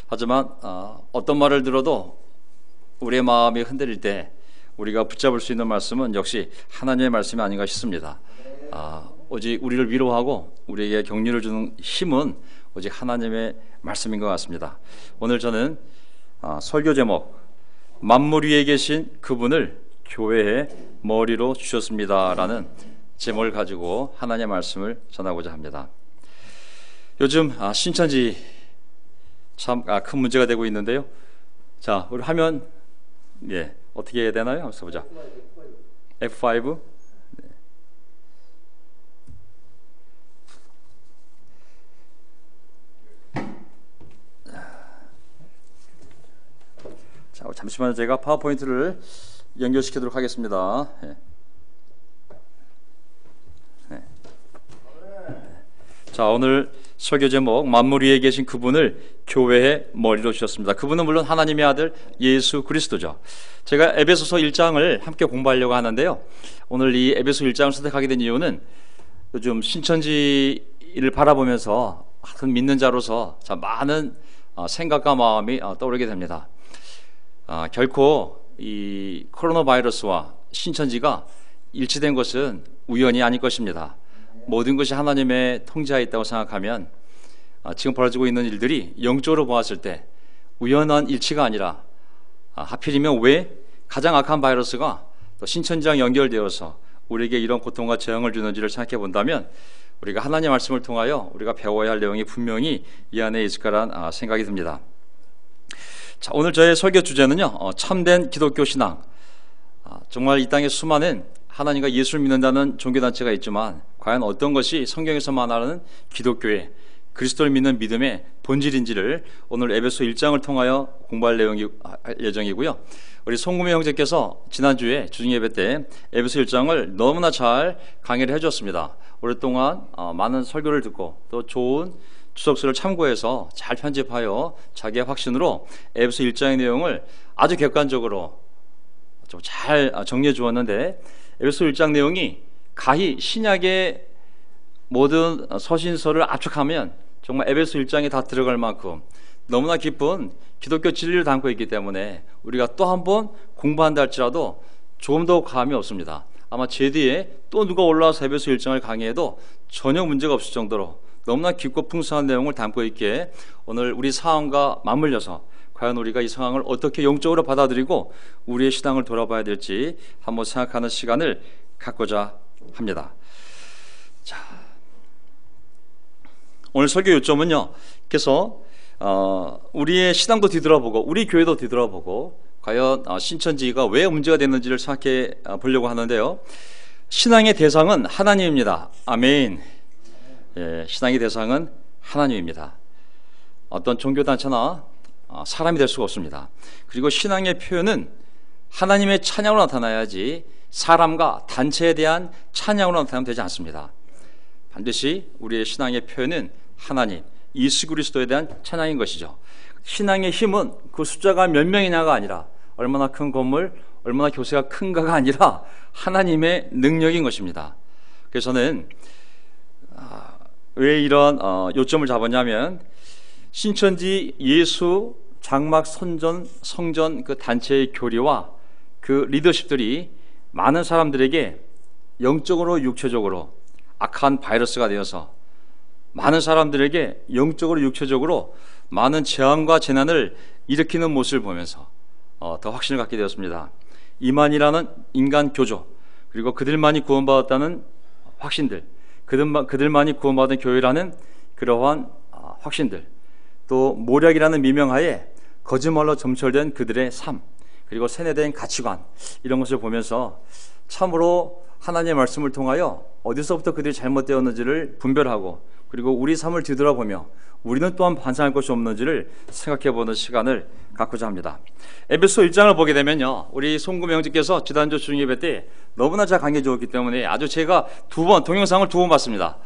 하지만 어떤 말을 들어도 우리의 마음이 흔들릴 때 우리가 붙잡을 수 있는 말씀은 역시 하나님의 말씀이 아닌가 싶습니다. 오직 우리를 위로하고 우리에게 격려를 주는 힘은 오직 하나님의 말씀인 것 같습니다. 오늘 저는 설교 제목 만물 위에 계신 그분을 교회의 머리로 주셨습니다라는 제목을 가지고 하나님의 말씀을 전하고자 합니다. 요즘 신천지 참 큰 문제가 되고 있는데요. 자, 우리 화면 어떻게 해야 되나요? 한번 써보자. F5. 자, 잠시만요. 제가 파워포인트를 연결시키도록 하겠습니다. 자, 오늘 설교 제목 만물 위에 계신 그분을 교회의 머리로 주셨습니다. 그분은 물론 하나님의 아들 예수 그리스도죠. 제가 에베소서 1장을 함께 공부하려고 하는데요. 오늘 이 에베소 1장을 선택하게 된 이유는 요즘 신천지를 바라보면서 한 믿는 자로서 참 많은 생각과 마음이 떠오르게 됩니다. 결코 이 코로나 바이러스와 신천지가 일치된 것은 우연이 아닐 것입니다. 모든 것이 하나님의 통제하에 있다고 생각하면 지금 벌어지고 있는 일들이 영적으로 보았을 때 우연한 일치가 아니라 하필이면 왜 가장 악한 바이러스가 또 신천지랑 연결되어서 우리에게 이런 고통과 재앙을 주는지를 생각해 본다면 우리가 하나님의 말씀을 통하여 우리가 배워야 할 내용이 분명히 이 안에 있을 거란 생각이 듭니다. 자, 오늘 저의 설교 주제는요, 참된 기독교 신앙. 정말 이 땅에 수많은 하나님과 예수를 믿는다는 종교단체가 있지만 과연 어떤 것이 성경에서 말하는 기독교의 그리스도를 믿는 믿음의 본질인지를 오늘 에베소 1장을 통하여 공부할 예정이고요. 우리 송구매 형제께서 지난주에 주중예배 때 에베소 1장을 너무나 잘 강의를 해주었습니다. 오랫동안 많은 설교를 듣고 또 좋은 주석서를 참고해서 잘 편집하여 자기의 확신으로 에베소 1장의 내용을 아주 객관적으로 좀 잘 정리해 주었는데 에베소 1장 내용이 가히 신약의 모든 서신서를 압축하면 정말 에베소 1장에 다 들어갈 만큼 너무나 깊은 기독교 진리를 담고 있기 때문에 우리가 또 한 번 공부한다 할지라도 조금 더 감이 없습니다. 아마 제 뒤에 또 누가 올라와서 에베소 1장을 강의해도 전혀 문제가 없을 정도로 너무나 깊고 풍성한 내용을 담고 있기에 오늘 우리 상황과 맞물려서 과연 우리가 이 상황을 어떻게 영적으로 받아들이고 우리의 신앙을 돌아봐야 될지 한번 생각하는 시간을 갖고자 합니다. 자, 오늘 설교 요점은요. 그래서 우리의 신앙도 뒤돌아보고 우리 교회도 뒤돌아보고 과연 신천지가 왜 문제가 됐는지를 생각해 보려고 하는데요. 신앙의 대상은 하나님입니다. 아멘. 신앙의 대상은 하나님입니다. 어떤 종교단체나 사람이 될 수가 없습니다. 그리고 신앙의 표현은 하나님의 찬양으로 나타나야지 사람과 단체에 대한 찬양으로 나타나면 되지 않습니다. 반드시 우리의 신앙의 표현은 하나님, 예수 그리스도에 대한 찬양인 것이죠. 신앙의 힘은 그 숫자가 몇 명이냐가 아니라 얼마나 큰 건물, 얼마나 교세가 큰가가 아니라 하나님의 능력인 것입니다. 그래서 저는 왜 이런 요점을 잡았냐면 신천지 예수 장막 성전 그 단체의 교리와 그 리더십들이 많은 사람들에게 영적으로 육체적으로 악한 바이러스가 되어서 많은 사람들에게 영적으로 육체적으로 많은 재앙과 재난을 일으키는 모습을 보면서 더 확신을 갖게 되었습니다. 이만이라는 인간 교조 그리고 그들만이 구원받았다는 확신들, 그들만이 구원받은 교회라는 그러한 확신들, 또 모략이라는 미명하에 거짓말로 점철된 그들의 삶, 그리고 세뇌된 가치관, 이런 것을 보면서 참으로 하나님의 말씀을 통하여 어디서부터 그들이 잘못되었는지를 분별하고 그리고 우리 삶을 뒤돌아보며 우리는 또한 반성할 것이 없는지를 생각해보는 시간을 갖고자 합니다. 에베소 1장을 보게 되면요, 우리 송구명 형제께서 지난주 주중예배 때 너무나 잘 강의해 주었기 때문에 아주 제가 동영상을 두 번 봤습니다.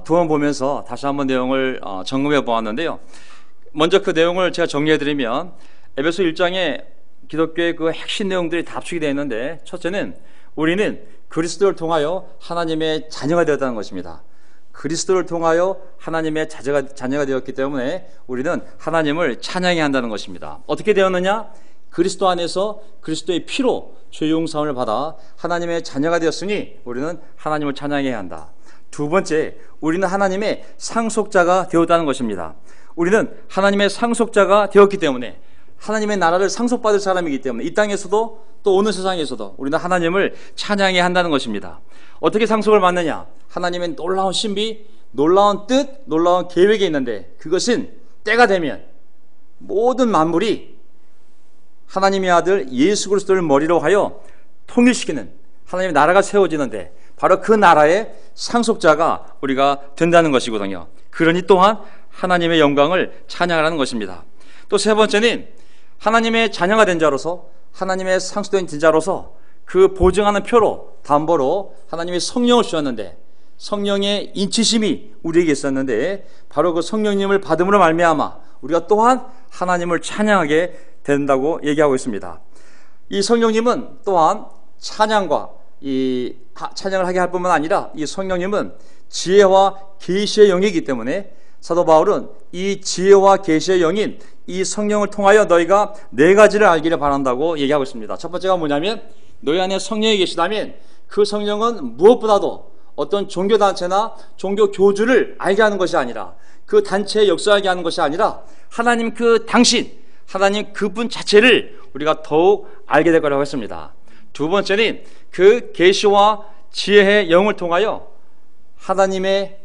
두 번 보면서 다시 한번 내용을 점검해 보았는데요. 먼저 그 내용을 제가 정리해드리면 에베소 1장에 기독교의 그 핵심 내용들이 다 압축이 되어 있는데, 첫째는 우리는 그리스도를 통하여 하나님의 자녀가 되었다는 것입니다. 그리스도를 통하여 하나님의 자녀가 되었기 때문에 우리는 하나님을 찬양해야 한다는 것입니다. 어떻게 되었느냐? 그리스도 안에서 그리스도의 피로 죄 용서함을 받아 하나님의 자녀가 되었으니 우리는 하나님을 찬양해야 한다. 두 번째, 우리는 하나님의 상속자가 되었다는 것입니다. 우리는 하나님의 상속자가 되었기 때문에, 하나님의 나라를 상속받을 사람이기 때문에 이 땅에서도 또 오는 세상에서도 우리는 하나님을 찬양해야 한다는 것입니다. 어떻게 상속을 받느냐? 하나님의 놀라운 신비, 놀라운 뜻, 놀라운 계획이 있는데, 그것은 때가 되면 모든 만물이 하나님의 아들 예수 그리스도를 머리로 하여 통일시키는 하나님의 나라가 세워지는데, 바로 그 나라의 상속자가 우리가 된다는 것이거든요. 그러니 또한 하나님의 영광을 찬양하라는 것입니다. 또 세 번째는 하나님의 자녀가 된 자로서, 하나님의 상속된 자로서 그 보증하는 표로, 담보로 하나님의 성령을 주셨는데, 성령의 인치심이 우리에게 있었는데, 바로 그 성령님을 받음으로 말미암아 우리가 또한 하나님을 찬양하게 된다고 얘기하고 있습니다. 이 성령님은 또한 찬양과 이 찬양을 하게 할 뿐만 아니라, 이 성령님은 지혜와 계시의 영이기 때문에 사도 바울은 이 지혜와 계시의 영인 이 성령을 통하여 너희가 네 가지를 알기를 바란다고 얘기하고 있습니다. 첫 번째가 뭐냐면, 너희 안에 성령이 계시다면 그 성령은 무엇보다도 어떤 종교단체나 종교교주를 알게 하는 것이 아니라, 그 단체에 역사하게 하는 것이 아니라, 하나님 그 당신, 하나님 그분 자체를 우리가 더욱 알게 될 거라고 했습니다. 두 번째는 그 계시와 지혜의 영을 통하여 하나님의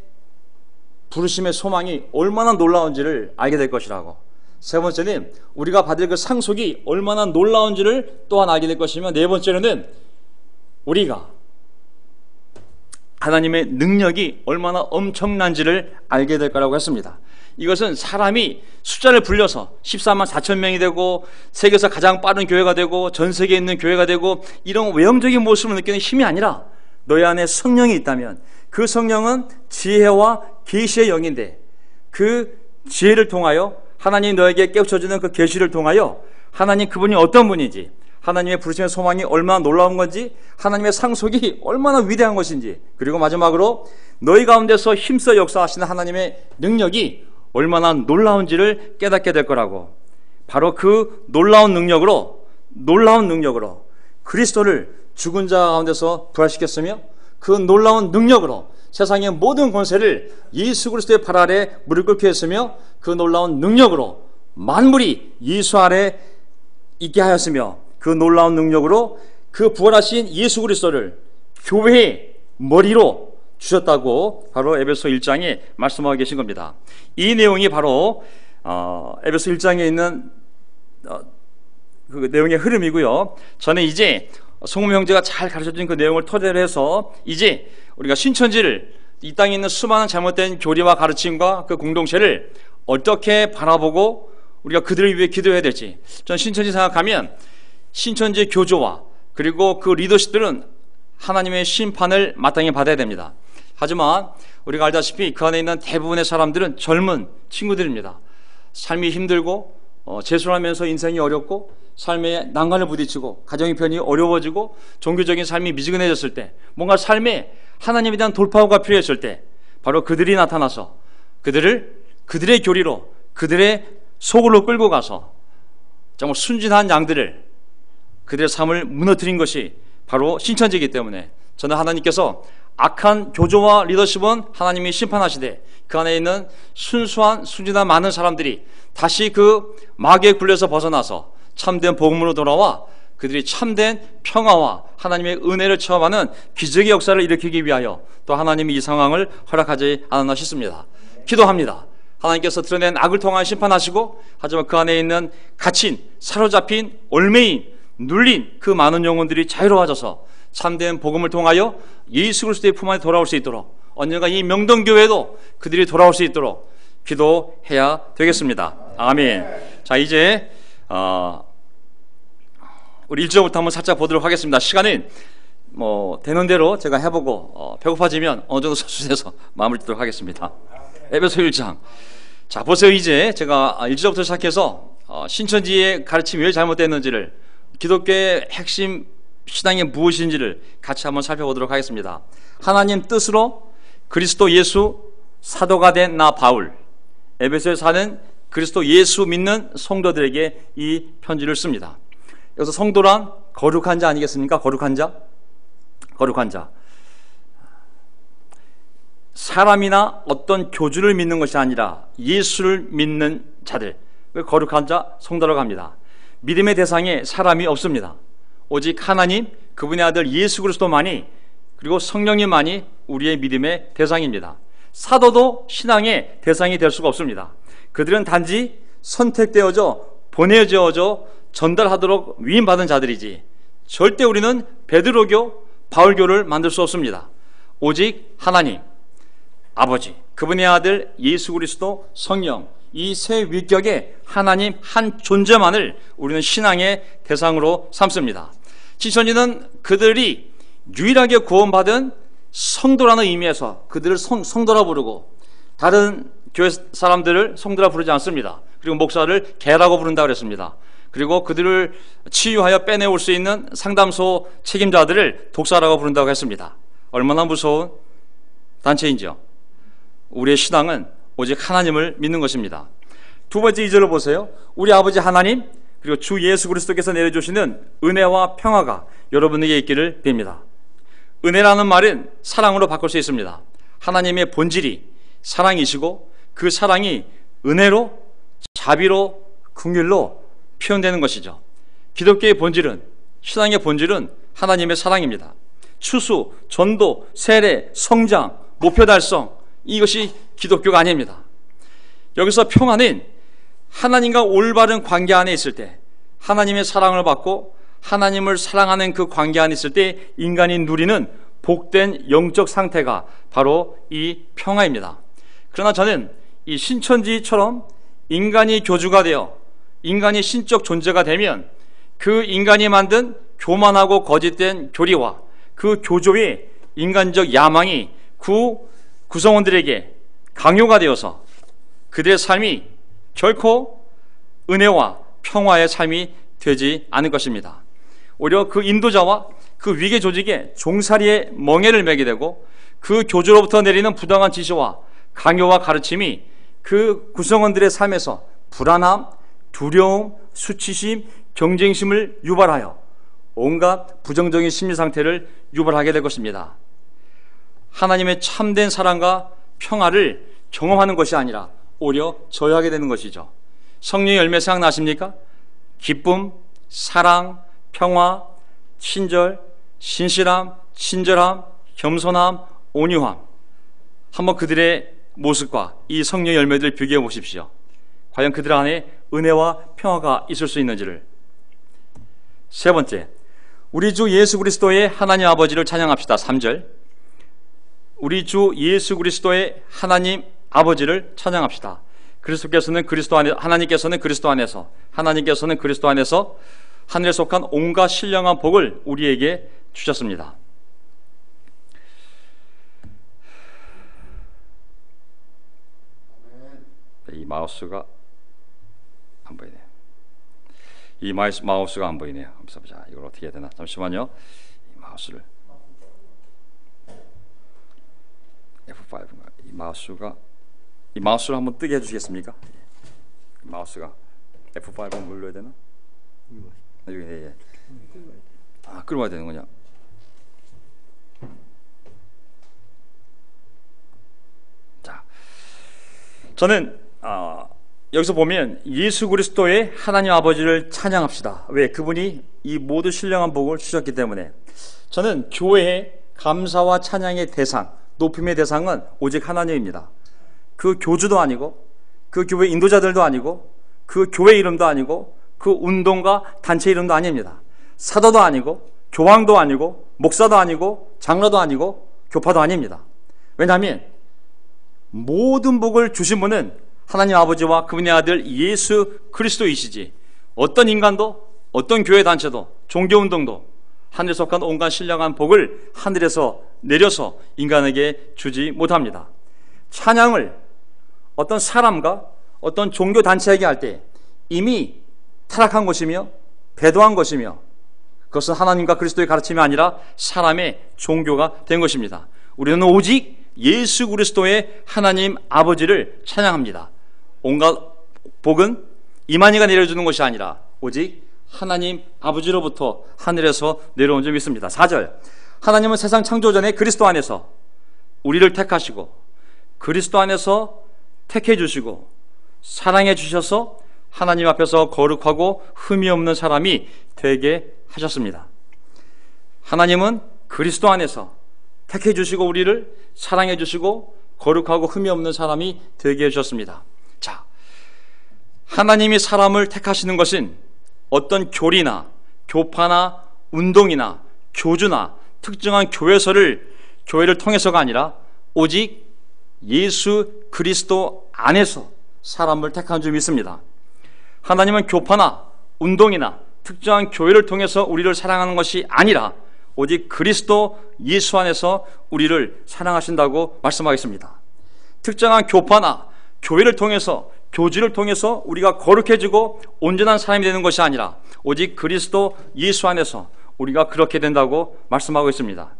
부르심의 소망이 얼마나 놀라운지를 알게 될 것이라고. 세 번째는 우리가 받을 그 상속이 얼마나 놀라운지를 또한 알게 될 것이며, 네 번째로는 우리가 하나님의 능력이 얼마나 엄청난지를 알게 될 거라고 했습니다. 이것은 사람이 숫자를 불려서 14만 4천 명이 되고 세계에서 가장 빠른 교회가 되고 전 세계에 있는 교회가 되고 이런 외형적인 모습을 느끼는 힘이 아니라, 너희 안에 성령이 있다면 그 성령은 지혜와 계시의 영인데, 그 지혜를 통하여 하나님이 너에게 깨우쳐주는 그 계시를 통하여 하나님 그분이 어떤 분인지, 하나님의 부르심의 소망이 얼마나 놀라운 건지, 하나님의 상속이 얼마나 위대한 것인지, 그리고 마지막으로 너희 가운데서 힘써 역사하시는 하나님의 능력이 얼마나 놀라운지를 깨닫게 될 거라고. 바로 그 놀라운 능력으로 그리스도를 죽은 자 가운데서 부활시켰으며, 그 놀라운 능력으로 세상의 모든 권세를 예수 그리스도의 발 아래 무릎 꿇게 했으며, 그 놀라운 능력으로 만물이 예수 아래 있게 하였으며, 그 놀라운 능력으로 그 부활하신 예수 그리스도를 교회의 머리로 주셨다고 바로 에베소 1장에 말씀하고 계신 겁니다. 이 내용이 바로 에베소 1장에 있는 그 내용의 흐름이고요. 저는 이제 송금 형제가 잘 가르쳐준 그 내용을 토대로 해서 이제 우리가 신천지를, 이 땅에 있는 수많은 잘못된 교리와 가르침과 그 공동체를 어떻게 바라보고 우리가 그들을 위해 기도해야 될지, 전 신천지 생각하면 신천지 교조와 그리고 그 리더십들은 하나님의 심판을 마땅히 받아야 됩니다. 하지만 우리가 알다시피 그 안에 있는 대부분의 사람들은 젊은 친구들입니다. 삶이 힘들고 재수하면서 인생이 어렵고 삶에 난관을 부딪히고 가정의 편이 어려워지고 종교적인 삶이 미지근해졌을 때, 뭔가 삶에 하나님에 대한 돌파구가 필요했을 때, 바로 그들이 나타나서 그들의 교리로, 그들의 소굴로 끌고 가서 정말 순진한 양들을, 그들의 삶을 무너뜨린 것이 바로 신천지이기 때문에, 저는 하나님께서 악한 교조와 리더십은 하나님이 심판하시되, 그 안에 있는 순수한 순진한 많은 사람들이 다시 그 마귀의 굴레에서 벗어나서 참된 복음으로 돌아와 그들이 참된 평화와 하나님의 은혜를 체험하는 기적의 역사를 일으키기 위하여 또 하나님이 이 상황을 허락하지 않았나 싶습니다. 기도합니다. 하나님께서 드러낸 악을 통하여 심판하시고, 하지만 그 안에 있는 갇힌, 사로잡힌, 얽매인, 눌린 그 많은 영혼들이 자유로워져서 참된 복음을 통하여 예수 그리스도의 품 안에 돌아올 수 있도록, 언젠가 이 명동교회도 그들이 돌아올 수 있도록 기도해야 되겠습니다. 아멘. 자, 이제 우리 1절부터 한번 살짝 보도록 하겠습니다. 시간은 되는 대로 제가 해보고 배고파지면 어느 정도 서술해서 마무리 짓도록 하겠습니다. 에베소 1장. 자, 보세요. 이제 제가 1절부터 시작해서 신천지의 가르침이 왜 잘못됐는지를, 기독교의 핵심 신앙이 무엇인지를 같이 한번 살펴보도록 하겠습니다. 하나님 뜻으로 그리스도 예수 사도가 된 나 바울, 에베소에 사는 그리스도 예수 믿는 성도들에게 이 편지를 씁니다. 여기서 성도란 거룩한 자 아니겠습니까? 거룩한 자. 사람이나 어떤 교주를 믿는 것이 아니라 예수를 믿는 자들, 거룩한 자, 성도라고 합니다. 믿음의 대상에 사람이 없습니다. 오직 하나님, 그분의 아들 예수 그리스도만이, 그리고 성령님만이 우리의 믿음의 대상입니다. 사도도 신앙의 대상이 될 수가 없습니다. 그들은 단지 선택되어져 보내져져 전달하도록 위임받은 자들이지, 절대 우리는 베드로교, 바울교를 만들 수 없습니다. 오직 하나님, 아버지, 그분의 아들 예수 그리스도, 성령, 이 세 위격의 하나님 한 존재만을 우리는 신앙의 대상으로 삼습니다. 지천지는 그들이 유일하게 구원받은 성도라는 의미에서 그들을 성도라 부르고, 다른 교회 사람들을 성도라 부르지 않습니다. 그리고 목사를 개라고 부른다고 그랬습니다. 그리고 그들을 치유하여 빼내올 수 있는 상담소 책임자들을 독사라고 부른다고 했습니다. 얼마나 무서운 단체인지요. 우리의 신앙은 오직 하나님을 믿는 것입니다. 두 번째 2절을 보세요. 우리 아버지 하나님, 그리고 주 예수 그리스도께서 내려주시는 은혜와 평화가 여러분에게 있기를 빕니다. 은혜라는 말은 사랑으로 바꿀 수 있습니다. 하나님의 본질이 사랑이시고, 그 사랑이 은혜로, 자비로, 긍휼로 표현되는 것이죠. 기독교의 본질은, 신앙의 본질은 하나님의 사랑입니다. 추수, 전도, 세례, 성장, 목표 달성, 이것이 기독교가 아닙니다. 여기서 평화는 하나님과 올바른 관계 안에 있을 때, 하나님의 사랑을 받고 하나님을 사랑하는 그 관계 안에 있을 때 인간이 누리는 복된 영적 상태가 바로 이 평화입니다. 그러나 저는 이 신천지처럼 인간이 교주가 되어 인간이 신적 존재가 되면 그 인간이 만든 교만하고 거짓된 교리와 그 교조의 인간적 야망이 구성원들에게 강요가 되어서 그들의 삶이 결코 은혜와 평화의 삶이 되지 않을 것입니다. 오히려 그 인도자와 그 위계 조직에 종살이의 멍에를 매게 되고, 그 교주로부터 내리는 부당한 지시와 강요와 가르침이 그 구성원들의 삶에서 불안함, 두려움, 수치심, 경쟁심을 유발하여 온갖 부정적인 심리 상태를 유발하게 될 것입니다. 하나님의 참된 사랑과 평화를 경험하는 것이 아니라 오히려 저해하게 되는 것이죠. 성령의 열매 생각나십니까? 기쁨, 사랑, 평화, 친절, 신실함, 친절함, 겸손함, 온유함. 한번 그들의 모습과 이 성령의 열매들을 비교해 보십시오. 과연 그들 안에 은혜와 평화가 있을 수 있는지를. 세 번째, 우리 주 예수 그리스도의 하나님 아버지를 찬양합시다. 3절. 우리 주 예수 그리스도의 하나님 아버지를 찬양합시다. 그리스도께서는 그리스도 안에, 하나님께서는 그리스도 안에서, 하나님께서는 그리스도 안에서 하늘에 속한 온갖 신령한 복을 우리에게 주셨습니다. 이 마우스가 안 보이네요. 이 마우스가 안 보이네요. 한번 보자. 이걸 어떻게 해야 되나? 잠시만요. 이 마우스를 F5인가? 이 마우스를 한번 뜨게 해주시겠습니까? 마우스가 F5를 눌러야 되나? 예. 아, 끌어와야 되는 거냐? 자, 저는 여기서 보면 예수 그리스도의 하나님 아버지를 찬양합시다. 왜? 그분이 이 모두 신령한 복을 주셨기 때문에. 저는 교회의 감사와 찬양의 대상, 높임의 대상은 오직 하나님입니다. 그 교주도 아니고, 그 교회 인도자들도 아니고, 그 교회 이름도 아니고, 그 운동가 단체 이름도 아닙니다. 사도도 아니고, 교황도 아니고, 목사도 아니고, 장로도 아니고, 교파도 아닙니다. 왜냐하면 모든 복을 주신 분은 하나님 아버지와 그분의 아들 예수 그리스도이시지, 어떤 인간도, 어떤 교회 단체도, 종교운동도 하늘에 속한 온갖 신령한 복을 하늘에서 내려서 인간에게 주지 못합니다. 찬양을 어떤 사람과 어떤 종교 단체에게 할 때 이미 타락한 것이며 배도한 것이며, 그것은 하나님과 그리스도의 가르침이 아니라 사람의 종교가 된 것입니다. 우리는 오직 예수 그리스도의 하나님 아버지를 찬양합니다. 온갖 복은 이만희가 내려주는 것이 아니라 오직 하나님 아버지로부터 하늘에서 내려온 줄 믿습니다. 4절, 하나님은 세상 창조 전에 그리스도 안에서 우리를 택하시고 그리스도 안에서 택해 주시고 사랑해 주셔서 하나님 앞에서 거룩하고 흠이 없는 사람이 되게 하셨습니다. 하나님은 그리스도 안에서 택해 주시고 우리를 사랑해 주시고 거룩하고 흠이 없는 사람이 되게 해주셨습니다. 자, 하나님이 사람을 택하시는 것은 어떤 교리나 교파나 운동이나 교주나 특정한 교회를 통해서가 아니라 오직 예수 그리스도 안에서 사람을 택한 줄 믿습니다. 하나님은 교파나 운동이나 특정한 교회를 통해서 우리를 사랑하는 것이 아니라 오직 그리스도 예수 안에서 우리를 사랑하신다고 말씀하겠습니다. 특정한 교파나 교회를 통해서 교주를 통해서 우리가 거룩해지고 온전한 사람이 되는 것이 아니라 오직 그리스도 예수 안에서 우리가 그렇게 된다고 말씀하고 있습니다.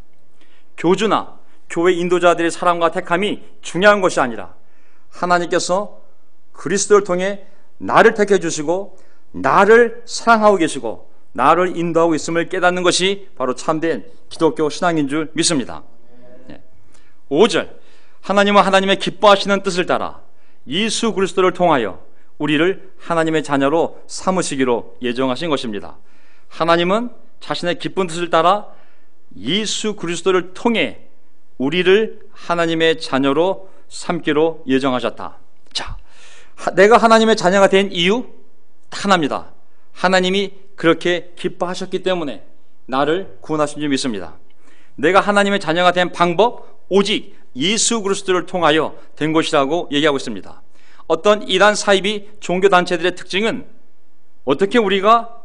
교주나 교회 인도자들의 사랑과 택함이 중요한 것이 아니라 하나님께서 그리스도를 통해 나를 택해 주시고 나를 사랑하고 계시고 나를 인도하고 있음을 깨닫는 것이 바로 참된 기독교 신앙인 줄 믿습니다. 5절, 하나님은 하나님의 기뻐하시는 뜻을 따라 예수 그리스도를 통하여 우리를 하나님의 자녀로 삼으시기로 예정하신 것입니다. 하나님은 자신의 기쁜 뜻을 따라 예수 그리스도를 통해 우리를 하나님의 자녀로 삼기로 예정하셨다. 자, 내가 하나님의 자녀가 된 이유 딱 하나입니다. 하나님이 그렇게 기뻐하셨기 때문에 나를 구원하신 줄 믿습니다. 내가 하나님의 자녀가 된 방법 오직 예수 그리스도를 통하여 된 것이라고 얘기하고 있습니다. 어떤 이단 사이비 종교단체들의 특징은 어떻게 우리가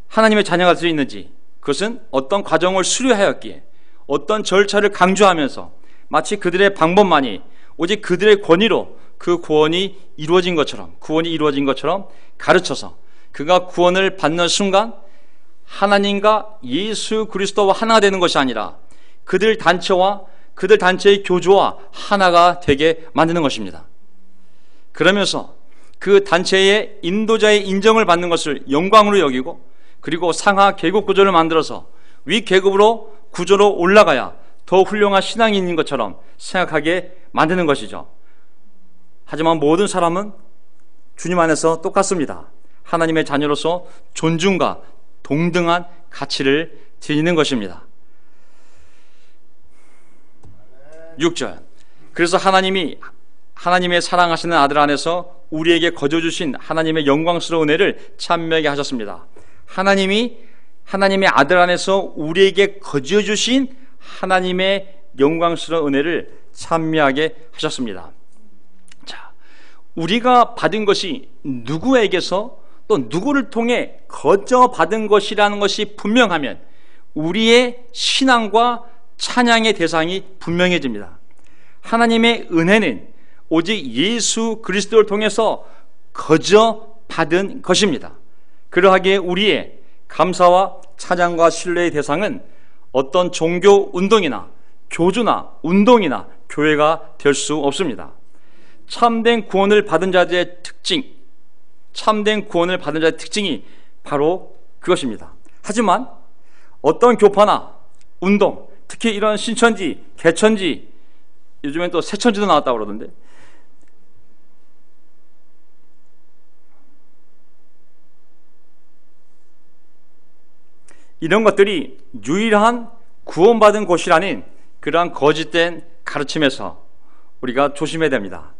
하나님의 자녀가 될 수 있는지, 그것은 어떤 과정을 수료하였기에 어떤 절차를 강조하면서 마치 그들의 방법만이 오직 그들의 권위로 그 구원이 이루어진 것처럼 가르쳐서 그가 구원을 받는 순간 하나님과 예수 그리스도와 하나가 되는 것이 아니라 그들 단체와 그들 단체의 교주와 하나가 되게 만드는 것입니다. 그러면서 그 단체의 인도자의 인정을 받는 것을 영광으로 여기고 그리고 상하 계급 구조를 만들어서 위 계급으로 구조로 올라가야 더 훌륭한 신앙인인 것처럼 생각하게 만드는 것이죠. 하지만 모든 사람은 주님 안에서 똑같습니다. 하나님의 자녀로서 존중과 동등한 가치를 지니는 것입니다. 6절, 그래서 하나님의 사랑하시는 아들 안에서 우리에게 거저주신 하나님의 영광스러운 은혜를 찬미하게 하셨습니다. 하나님의 아들 안에서 우리에게 거저주신 하나님의 영광스러운 은혜를 찬미하게 하셨습니다. 자, 우리가 받은 것이 누구에게서 또 누구를 통해 거저 받은 것이라는 것이 분명하면 우리의 신앙과 찬양의 대상이 분명해집니다. 하나님의 은혜는 오직 예수 그리스도를 통해서 거저 받은 것입니다. 그러하기에 우리의 감사와 찬양과 신뢰의 대상은 어떤 종교 운동이나 교주나 운동이나 교회가 될 수 없습니다. 참된 구원을 받은 자들의 특징이 바로 그것입니다. 하지만 어떤 교파나 운동, 특히 이런 신천지, 개천지, 요즘엔 또 새천지도 나왔다고 그러던데, 이런 것들이 유일한 구원받은 곳이라는 그러한 거짓된 가르침에서 우리가 조심해야 됩니다.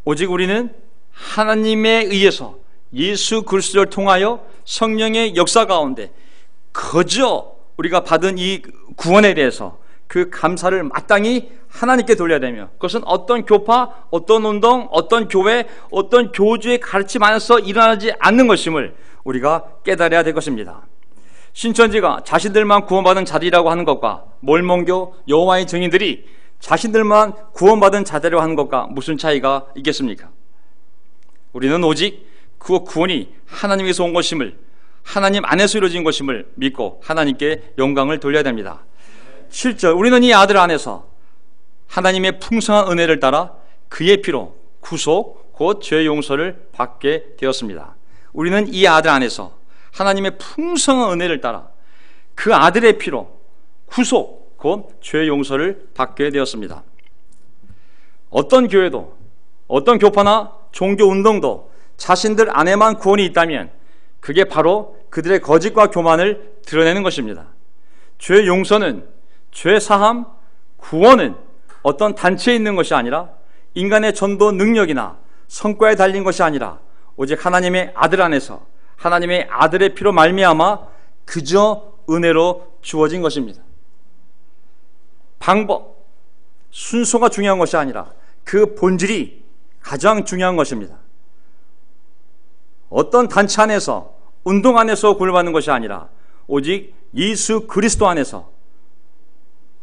오직 우리는 하나님에 의해서 예수 그리스도를 통하여 성령의 역사 가운데 거저 우리가 받은 이 구원에 대해서 그 감사를 마땅히 하나님께 돌려야 되며, 그것은 어떤 교파, 어떤 운동, 어떤 교회, 어떤 교주의 가르침 안에서 일어나지 않는 것임을 우리가 깨달아야 될 것입니다. 신천지가 자신들만 구원받은 자들이라고 하는 것과 몰몬교, 여호와의 증인들이 자신들만 구원받은 자들이라고 하는 것과 무슨 차이가 있겠습니까? 우리는 오직 그 구원이 하나님에서 온 것임을, 하나님 안에서 이루어진 것임을 믿고 하나님께 영광을 돌려야 됩니다. 7절, 우리는 이 아들 안에서 하나님의 풍성한 은혜를 따라 그의 피로 구속 곧 죄 용서를 받게 되었습니다. 우리는 이 아들 안에서 하나님의 풍성한 은혜를 따라 그 아들의 피로 구속 곧 죄 용서를 받게 되었습니다. 어떤 교회도 어떤 교파나 종교 운동도 자신들 안에만 구원이 있다면 그게 바로 그들의 거짓과 교만을 드러내는 것입니다. 죄 용서는, 죄 사함, 구원은 어떤 단체에 있는 것이 아니라 인간의 전도 능력이나 성과에 달린 것이 아니라 오직 하나님의 아들 안에서 하나님의 아들의 피로 말미암아 그저 은혜로 주어진 것입니다. 방법, 순서가 중요한 것이 아니라 그 본질이 가장 중요한 것입니다. 어떤 단체 안에서, 운동 안에서 구원받는 것이 아니라 오직 예수 그리스도 안에서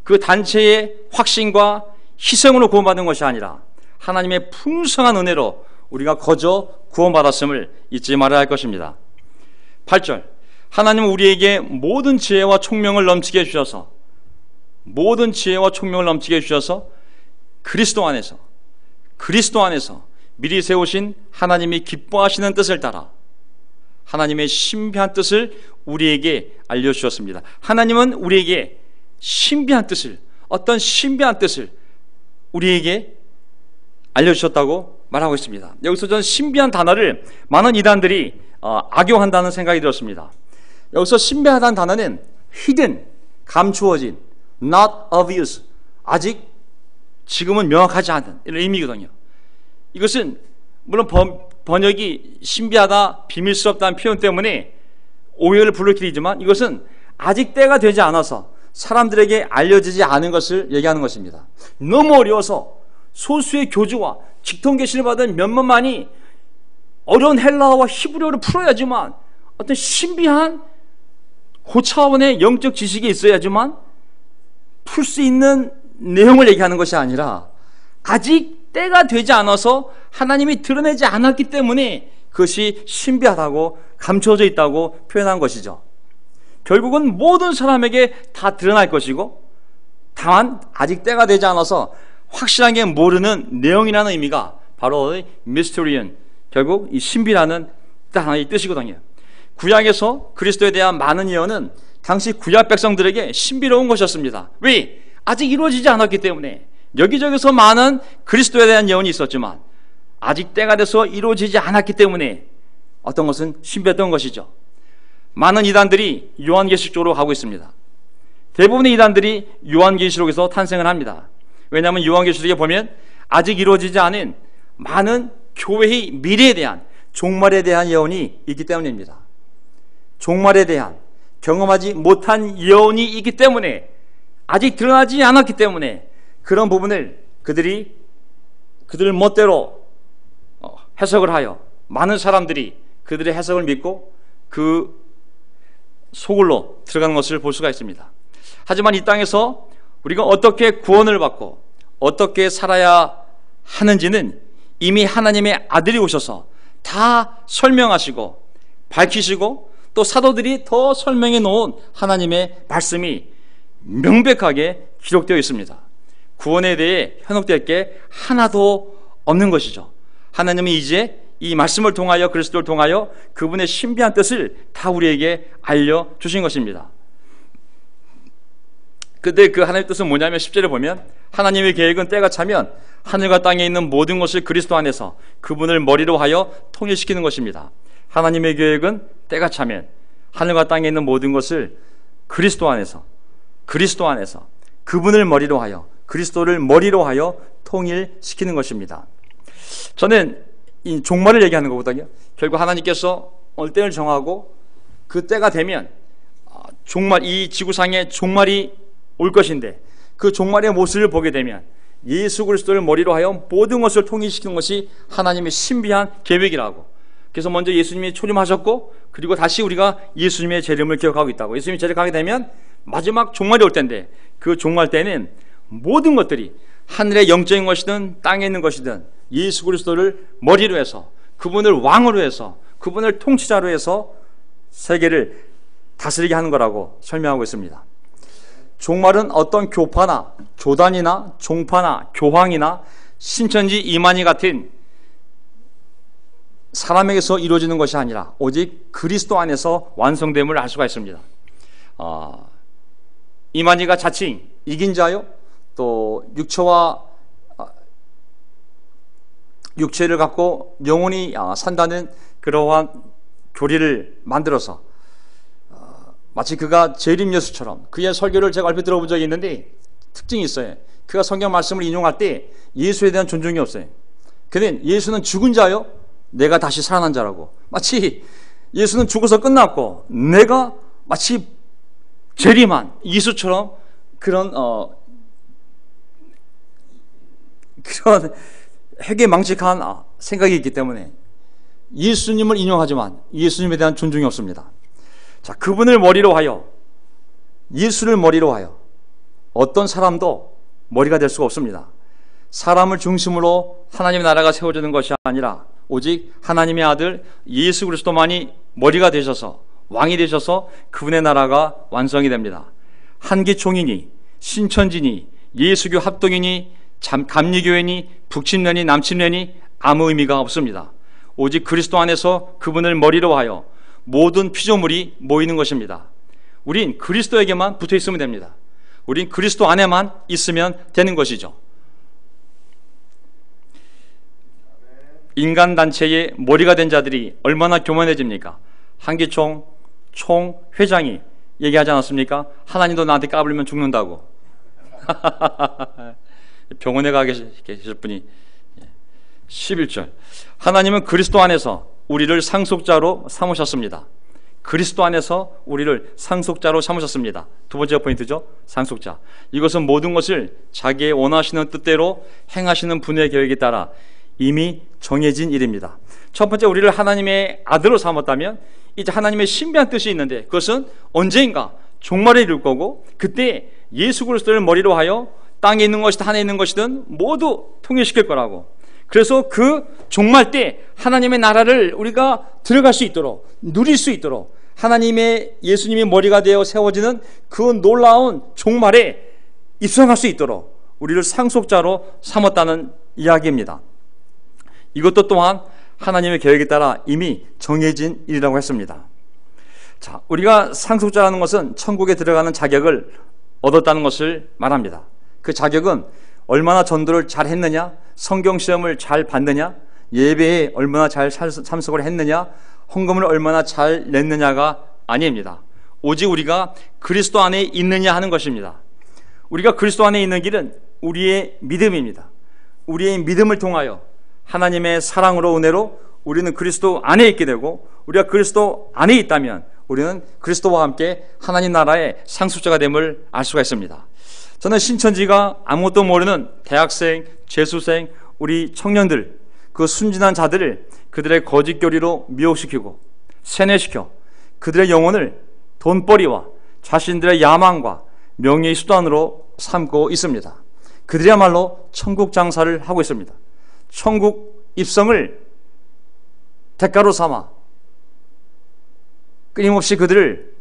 그 단체의 확신과 희생으로 구원받는 것이 아니라 하나님의 풍성한 은혜로 우리가 거저 구원받았음을 잊지 말아야 할 것입니다. 8절, 하나님은 우리에게 모든 지혜와 총명을 넘치게 해주셔서, 모든 지혜와 총명을 넘치게 해주셔서 그리스도 안에서 미리 세우신 하나님이 기뻐하시는 뜻을 따라 하나님의 신비한 뜻을 우리에게 알려주셨습니다. 하나님은 우리에게 신비한 뜻을, 어떤 신비한 뜻을 우리에게 알려주셨다고 말하고 있습니다. 여기서 저는 신비한 단어를 많은 이단들이 악용한다는 생각이 들었습니다. 여기서 신비하다는 단어는 hidden, 감추어진, not obvious, 아직 지금은 명확하지 않은 이런 의미거든요. 이것은 물론 번역이 신비하다, 비밀스럽다는 표현 때문에 오해를 불러일으키지만 이것은 아직 때가 되지 않아서 사람들에게 알려지지 않은 것을 얘기하는 것입니다. 너무 어려워서 소수의 교주와 직통 계시를 받은 몇몇만이 어려운 헬라어와 히브리어를 풀어야지만, 어떤 신비한 고차원의 영적 지식이 있어야지만 풀 수 있는 내용을 얘기하는 것이 아니라 아직 때가 되지 않아서 하나님이 드러내지 않았기 때문에 그것이 신비하다고 감춰져 있다고 표현한 것이죠. 결국은 모든 사람에게 다 드러날 것이고, 다만 아직 때가 되지 않아서 확실하게 모르는 내용이라는 의미가 바로 미스터리언, 결국 이 신비라는 하나의 뜻이거든요. 구약에서 그리스도에 대한 많은 예언은 당시 구약 백성들에게 신비로운 것이었습니다. 왜? 아직 이루어지지 않았기 때문에. 여기저기서 많은 그리스도에 대한 예언이 있었지만 아직 때가 돼서 이루어지지 않았기 때문에 어떤 것은 신비했던 것이죠. 많은 이단들이 요한계시록 쪽으로 가고 있습니다. 대부분의 이단들이 요한계시록에서 탄생을 합니다. 왜냐하면 요한계시록에 보면 아직 이루어지지 않은 많은 교회의 미래에 대한, 종말에 대한 예언이 있기 때문입니다. 종말에 대한 경험하지 못한 예언이 있기 때문에, 아직 드러나지 않았기 때문에 그런 부분을 그들 멋대로 해석을 하여 많은 사람들이 그들의 해석을 믿고 그 속으로 들어가는 것을 볼 수가 있습니다. 하지만 이 땅에서 우리가 어떻게 구원을 받고 어떻게 살아야 하는지는 이미 하나님의 아들이 오셔서 다 설명하시고 밝히시고, 또 사도들이 더 설명해 놓은 하나님의 말씀이 명백하게 기록되어 있습니다. 구원에 대해 현혹될 게 하나도 없는 것이죠. 하나님은 이제 이 말씀을 통하여, 그리스도를 통하여 그분의 신비한 뜻을 다 우리에게 알려주신 것입니다. 근데 그 하나님의 뜻은 뭐냐면 10절에 보면 하나님의 계획은 때가 차면 하늘과 땅에 있는 모든 것을 그리스도 안에서 그분을 머리로 하여 통일시키는 것입니다. 하나님의 계획은 때가 차면 하늘과 땅에 있는 모든 것을 그리스도 안에서 그분을 머리로 하여, 그리스도를 머리로 하여 통일시키는 것입니다. 저는 이 종말을 얘기하는 거거든요. 결국 하나님께서 어느 때를 정하고 그 때가 되면 종말, 이 지구상에 종말이 올 것인데 그 종말의 모습을 보게 되면 예수 그리스도를 머리로 하여 모든 것을 통일시키는 것이 하나님의 신비한 계획이라고. 그래서 먼저 예수님이 초림하셨고, 그리고 다시 우리가 예수님의 재림을 기억하고 있다고. 예수님이 재림하게 되면 마지막 종말이 올 때인데, 그 종말 때는 모든 것들이 하늘의 영적인 것이든 땅에 있는 것이든 예수 그리스도를 머리로 해서, 그분을 왕으로 해서, 그분을 통치자로 해서 세계를 다스리게 하는 거라고 설명하고 있습니다. 종말은 어떤 교파나 교단이나 종파나 교황이나 신천지 이만희 같은 사람에게서 이루어지는 것이 아니라 오직 그리스도 안에서 완성됨을 알 수가 있습니다. 이만희가 자칭 이긴 자요, 또 육체를 갖고 영원히 산다는 그러한 교리를 만들어서 마치 그가 재림 예수처럼, 그의 설교를 제가 얼핏 들어본 적이 있는데 특징이 있어요. 그가 성경 말씀을 인용할 때 예수에 대한 존중이 없어요. 그는 예수는 죽은 자요, 내가 다시 살아난 자라고, 마치 예수는 죽어서 끝났고 내가 마치 재림한 예수처럼 그런 회개망측한 생각이 있기 때문에 예수님을 인용하지만 예수님에 대한 존중이 없습니다. 자, 그분을 머리로 하여, 예수를 머리로 하여 어떤 사람도 머리가 될 수가 없습니다. 사람을 중심으로 하나님의 나라가 세워지는 것이 아니라 오직 하나님의 아들 예수 그리스도만이 머리가 되셔서, 왕이 되셔서 그분의 나라가 완성이 됩니다. 한기총이니 신천지니 예수교 합동이니 감리교회니 북침례니 남침례니 아무 의미가 없습니다. 오직 그리스도 안에서 그분을 머리로 하여 모든 피조물이 모이는 것입니다. 우린 그리스도에게만 붙어 있으면 됩니다. 우린 그리스도 안에만 있으면 되는 것이죠. 인간단체의 머리가 된 자들이 얼마나 교만해집니까? 한기총 총회장이 얘기하지 않았습니까? 하나님도 나한테 까불면 죽는다고. 병원에 가 계실 분이 11절, 하나님은 그리스도 안에서 우리를 상속자로 삼으셨습니다. 그리스도 안에서 우리를 상속자로 삼으셨습니다. 두 번째 포인트죠. 상속자. 이것은 모든 것을 자기의 원하시는 뜻대로 행하시는 분의 계획에 따라 이미 정해진 일입니다. 첫 번째, 우리를 하나님의 아들로 삼았다면 이제 하나님의 신비한 뜻이 있는데, 그것은 언젠가 종말에 이룰 거고, 그때 예수 그리스도를 머리로 하여 땅에 있는 것이든 하늘에 있는 것이든 모두 통일시킬 거라고. 그래서 그 종말 때 하나님의 나라를 우리가 들어갈 수 있도록, 누릴 수 있도록 하나님의, 예수님이 머리가 되어 세워지는 그 놀라운 종말에 입성할 수 있도록 우리를 상속자로 삼았다는 이야기입니다. 이것도 또한 하나님의 계획에 따라 이미 정해진 일이라고 했습니다. 자, 우리가 상속자라는 것은 천국에 들어가는 자격을 얻었다는 것을 말합니다. 그 자격은 얼마나 전도를 잘 했느냐, 성경 시험을 잘 봤느냐, 예배에 얼마나 잘 참석을 했느냐, 헌금을 얼마나 잘 냈느냐가 아닙니다. 오직 우리가 그리스도 안에 있느냐 하는 것입니다. 우리가 그리스도 안에 있는 길은 우리의 믿음입니다. 우리의 믿음을 통하여 하나님의 사랑으로, 은혜로 우리는 그리스도 안에 있게 되고, 우리가 그리스도 안에 있다면 우리는 그리스도와 함께 하나님 나라의 상속자가 됨을 알 수가 있습니다. 저는 신천지가 아무것도 모르는 대학생, 재수생, 우리 청년들, 그 순진한 자들을 그들의 거짓 교리로 미혹시키고 세뇌시켜 그들의 영혼을 돈벌이와 자신들의 야망과 명예의 수단으로 삼고 있습니다. 그들이야말로 천국 장사를 하고 있습니다. 천국 입성을 대가로 삼아 끊임없이 그들을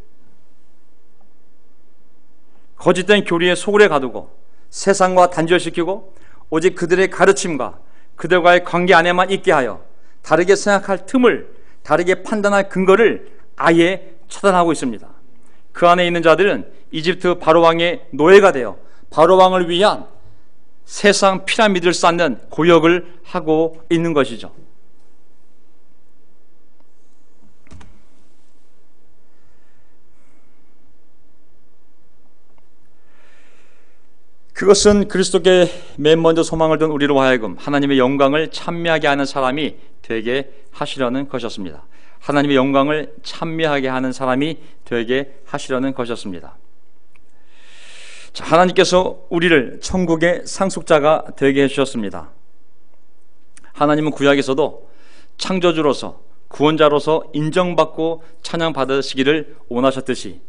거짓된 교리에 소굴에 가두고 세상과 단절시키고 오직 그들의 가르침과 그들과의 관계 안에만 있게 하여 다르게 생각할 틈을, 다르게 판단할 근거를 아예 차단하고 있습니다. 그 안에 있는 자들은 이집트 바로왕의 노예가 되어 바로왕을 위한 세상 피라미드를 쌓는 고역을 하고 있는 것이죠. 그것은 그리스도께 맨 먼저 소망을 둔 우리로 하여금 하나님의 영광을 찬미하게 하는 사람이 되게 하시려는 것이었습니다. 하나님의 영광을 찬미하게 하는 사람이 되게 하시려는 것이었습니다. 자, 하나님께서 우리를 천국의 상속자가 되게 해주셨습니다. 하나님은 구약에서도 창조주로서, 구원자로서 인정받고 찬양받으시기를 원하셨듯이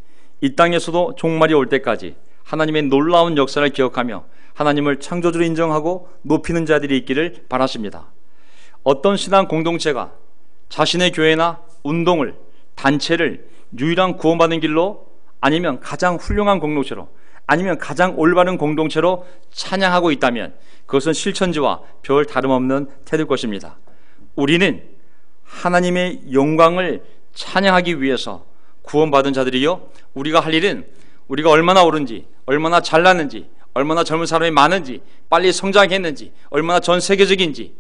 이 땅에서도 종말이 올 때까지 하나님의 놀라운 역사를 기억하며 하나님을 창조주로 인정하고 높이는 자들이 있기를 바라십니다. 어떤 신앙 공동체가 자신의 교회나 운동을, 단체를 유일한 구원받는 길로, 아니면 가장 훌륭한 공동체로, 아니면 가장 올바른 공동체로 찬양하고 있다면 그것은 실천지와 별 다름없는 태도일 것입니다. 우리는 하나님의 영광을 찬양하기 위해서 구원받은 자들이요, 우리가 할 일은 우리가 얼마나 옳은지, 얼마나 잘났는지, 얼마나 젊은 사람이 많은지, 빨리 성장했는지, 얼마나 전 세계적인지,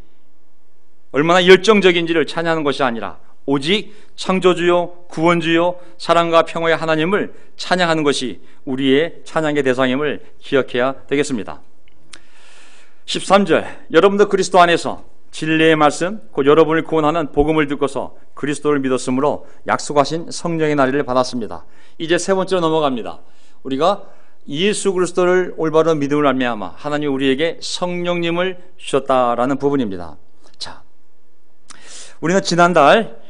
얼마나 열정적인지를 찬양하는 것이 아니라 오직 창조주요 구원주요 사랑과 평화의 하나님을 찬양하는 것이 우리의 찬양의 대상임을 기억해야 되겠습니다. 13절, 여러분도 그리스도 안에서 진리의 말씀, 곧 여러분을 구원하는 복음을 듣고서 그리스도를 믿었으므로 약속하신 성령의 나리를 받았습니다. 이제 세 번째로 넘어갑니다. 우리가 예수 그리스도를 올바른 믿음을 말미암아 하나님이 우리에게 성령님을 주셨다라는 부분입니다. 자, 우리는 지난달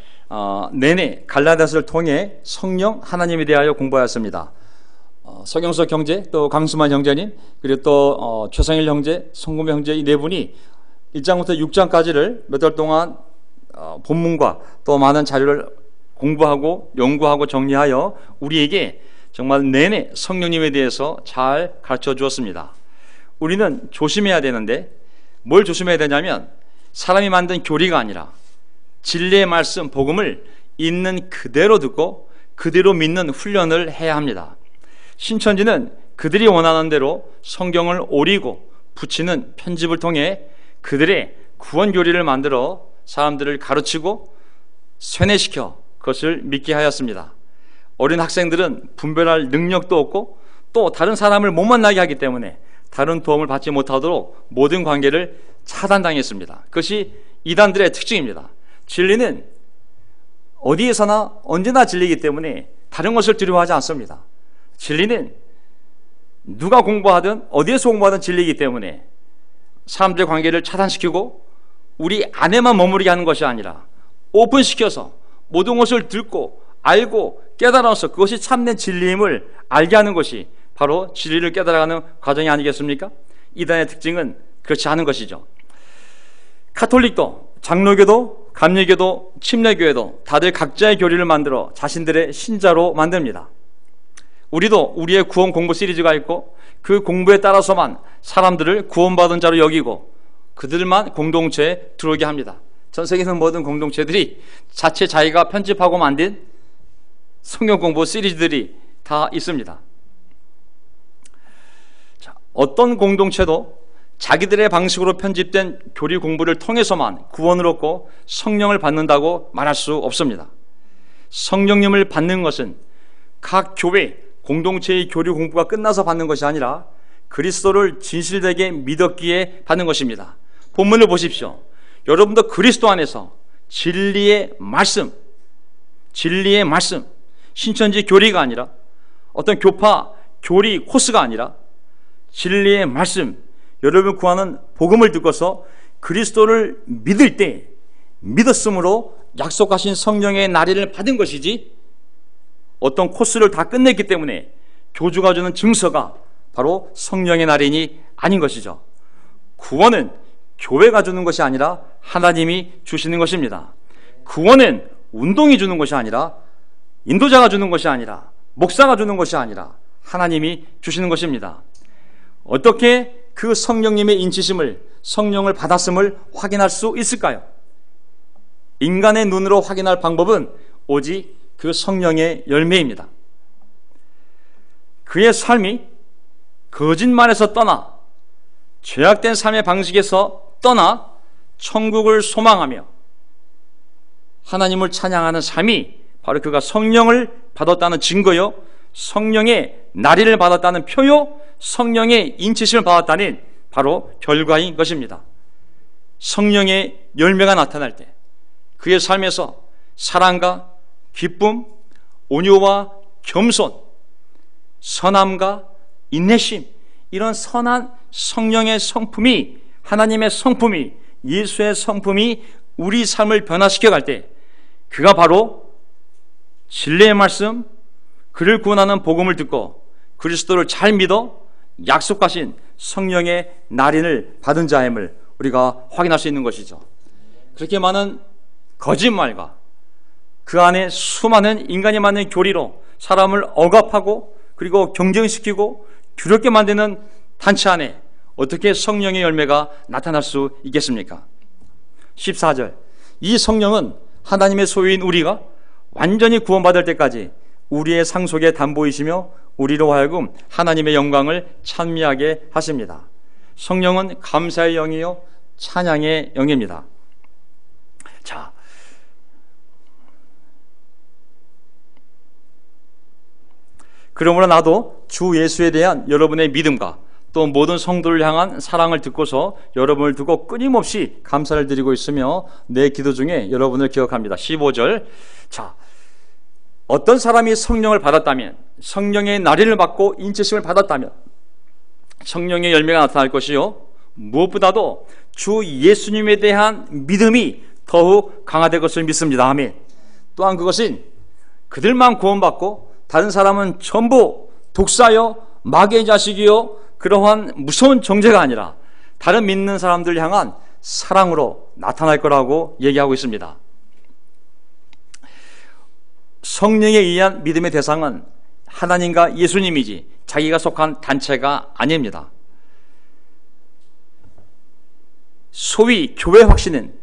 내내 갈라디아서를 통해 성령 하나님에 대하여 공부하였습니다. 서경석 형제, 또 강수만 형제님, 그리고 또 최성일 형제, 송금희 형제, 이 네 분이 1장부터 6장까지를 몇 달 동안 본문과 또 많은 자료를 공부하고 연구하고 정리하여 우리에게 정말 내내 성령님에 대해서 잘 가르쳐 주었습니다. 우리는 조심해야 되는데 뭘 조심해야 되냐면 사람이 만든 교리가 아니라 진리의 말씀, 복음을 있는 그대로 듣고 그대로 믿는 훈련을 해야 합니다. 신천지는 그들이 원하는 대로 성경을 오리고 붙이는 편집을 통해 그들의 구원 교리를 만들어 사람들을 가르치고 세뇌시켜 그것을 믿게 하였습니다. 어린 학생들은 분별할 능력도 없고 또 다른 사람을 못 만나게 하기 때문에 다른 도움을 받지 못하도록 모든 관계를 차단당했습니다. 그것이 이단들의 특징입니다. 진리는 어디에서나 언제나 진리이기 때문에 다른 것을 두려워하지 않습니다. 진리는 누가 공부하든 어디에서 공부하든 진리이기 때문에 사람들의 관계를 차단시키고 우리 안에만 머무르게 하는 것이 아니라 오픈시켜서 모든 것을 듣고 알고 깨달아서 그것이 참된 진리임을 알게 하는 것이 바로 진리를 깨달아가는 과정이 아니겠습니까? 이단의 특징은 그렇지 않은 것이죠. 카톨릭도 장로교도 감리교도 침례교회도 다들 각자의 교리를 만들어 자신들의 신자로 만듭니다. 우리도 우리의 구원 공부 시리즈가 있고 그 공부에 따라서만 사람들을 구원받은 자로 여기고 그들만 공동체에 들어오게 합니다. 전 세계에서 모든 공동체들이 자체 자기가 편집하고 만든 성경 공부 시리즈들이 다 있습니다. 자, 어떤 공동체도 자기들의 방식으로 편집된 교리 공부를 통해서만 구원을 얻고 성령을 받는다고 말할 수 없습니다. 성령님을 받는 것은 각 교회 공동체의 교리 공부가 끝나서 받는 것이 아니라 그리스도를 진실되게 믿었기에 받는 것입니다. 본문을 보십시오. 여러분도 그리스도 안에서 진리의 말씀, 신천지 교리가 아니라 어떤 교파, 교리, 코스가 아니라 진리의 말씀, 여러분 구하는 복음을 듣고서 그리스도를 믿을 때 믿었으므로 약속하신 성령의 나리를 받은 것이지 어떤 코스를 다 끝냈기 때문에 교주가 주는 증서가 바로 성령의 나리니 아닌 것이죠. 구원은 교회가 주는 것이 아니라 하나님이 주시는 것입니다. 구원은 운동이 주는 것이 아니라 인도자가 주는 것이 아니라 목사가 주는 것이 아니라 하나님이 주시는 것입니다. 어떻게 그 성령님의 인치심을, 성령을 받았음을 확인할 수 있을까요? 인간의 눈으로 확인할 방법은 오직 그 성령의 열매입니다. 그의 삶이 거짓말에서 떠나 죄악된 삶의 방식에서 떠나 천국을 소망하며 하나님을 찬양하는 삶이 바로 그가 성령을 받았다는 증거요, 성령의 나리를 받았다는 표요, 성령의 인치심을 받았다는 바로 결과인 것입니다. 성령의 열매가 나타날 때 그의 삶에서 사랑과 기쁨, 온유와 겸손, 선함과 인내심, 이런 선한 성령의 성품이, 하나님의 성품이, 예수의 성품이 우리 삶을 변화시켜 갈 때 그가 바로 진리의 말씀, 그를 구원하는 복음을 듣고 그리스도를 잘 믿어 약속하신 성령의 날인을 받은 자임을 우리가 확인할 수 있는 것이죠. 그렇게 많은 거짓말과 그 안에 수많은 인간이 만든 교리로 사람을 억압하고 그리고 경쟁시키고 두렵게 만드는 단체 안에 어떻게 성령의 열매가 나타날 수 있겠습니까? 14절, 이 성령은 하나님의 소유인 우리가 완전히 구원받을 때까지 우리의 상속의 담보이시며 우리로 하여금 하나님의 영광을 찬미하게 하십니다. 성령은 감사의 영이요 찬양의 영입니다. 자, 그러므로 나도 주 예수에 대한 여러분의 믿음과 또 모든 성도를 향한 사랑을 듣고서 여러분을 두고 끊임없이 감사를 드리고 있으며 내 기도 중에 여러분을 기억합니다. 15절, 자, 어떤 사람이 성령을 받았다면, 성령의 나리를 받고 인치심을 받았다면 성령의 열매가 나타날 것이요, 무엇보다도 주 예수님에 대한 믿음이 더욱 강화될 것을 믿습니다. 아멘. 또한 그것은 그들만 구원받고 다른 사람은 전부 독사요 마귀의 자식이요 그러한 무서운 정죄가 아니라 다른 믿는 사람들 향한 사랑으로 나타날 거라고 얘기하고 있습니다. 성령에 의한 믿음의 대상은 하나님과 예수님이지 자기가 속한 단체가 아닙니다. 소위 교회 확신은,